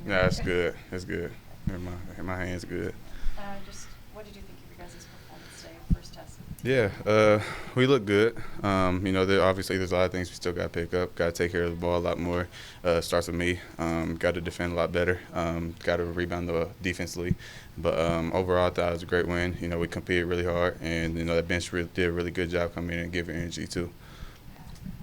Yeah, that's good. That's good. My hand's good. Just what did you think of your guys' performance today, first test? Yeah, we look good. Obviously there's a lot of things we still got to pick up. Got to take care of the ball a lot more. Starts with me. Got to defend a lot better. Got to rebound defensively. But overall, I thought it was a great win. We competed really hard, and that bench did a really good job coming in and giving energy too.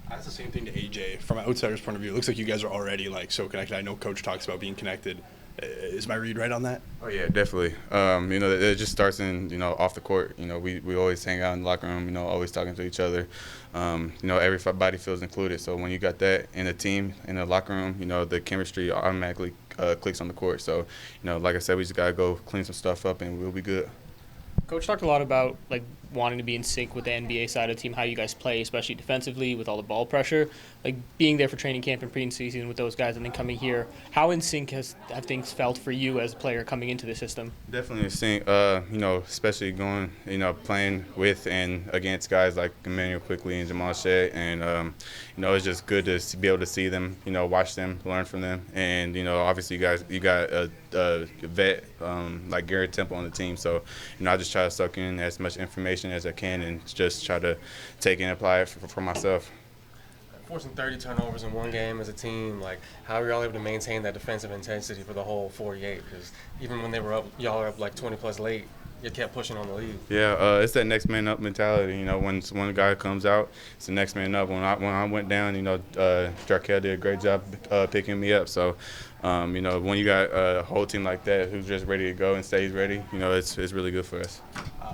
That's the same thing to AJ. From an outsider's point of view, it looks like you guys are already so connected. I know Coach talks about being connected. Is my read right on that? Oh yeah, definitely. It just starts in off the court. We always hang out in the locker room. Always talking to each other. Everybody feels included. So when you got that in a team in the locker room, the chemistry automatically clicks on the court. So like I said, we just gotta go clean some stuff up and we'll be good. Coach talked a lot about wanting to be in sync with the NBA side of the team, how you guys play, especially defensively with all the ball pressure. Being there for training camp and preseason with those guys and then coming here, how in sync have things felt for you as a player coming into the system? Definitely in sync. Especially going, playing with and against guys like Emmanuel Quickly and Jamal Shea, and it's just good to be able to see them, watch them, learn from them, and obviously you got a vet like Garrett Temple on the team, so I just try to suck in as much information as I can and just try to take it and apply it for myself. Forcing 30 turnovers in one game as a team, how are y'all able to maintain that defensive intensity for the whole 48? Because even when they were up, y'all were up 20+ late, you kept pushing on the lead. Yeah, it's that next man up mentality. When one guy comes out, it's the next man up. When I went down, Jarkel did a great job picking me up. So, when you got a whole team like that who's just ready to go and stays ready, it's really good for us.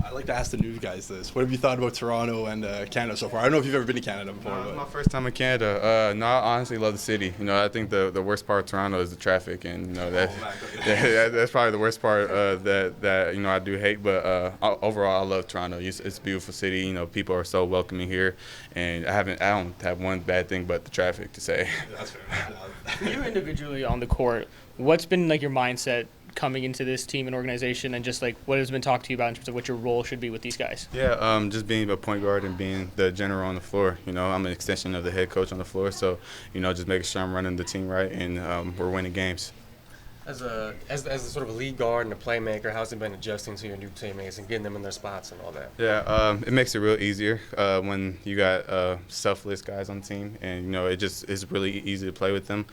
I'd like to ask the new guys this. What have you thought about Toronto and Canada so far? I don't know if you've ever been to Canada before. It's my first time in Canada. No, I honestly love the city. I think the worst part of Toronto is the traffic, and that's probably the worst part that I do hate. But overall, I love Toronto. It's a beautiful city. People are so welcoming here, and I don't have one bad thing but the traffic to say. That's fair. For you individually on the court, what's been your mindset coming into this team and organization, and just what has been talked to you about in terms of what your role should be with these guys? Yeah, just being a point guard and being the general on the floor. I'm an extension of the head coach on the floor, so just making sure I'm running the team right and we're winning games. As a sort of a lead guard and a playmaker, how's it been adjusting to your new teammates and getting them in their spots and all that? Yeah, it makes it real easier when you got selfless guys on the team, and it's really easy to play with them.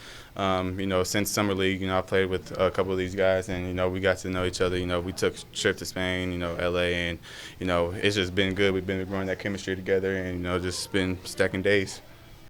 Since summer league, I played with a couple of these guys, and we got to know each other. We took a trip to Spain, LA, and it's just been good. We've been growing that chemistry together, and just been stacking days.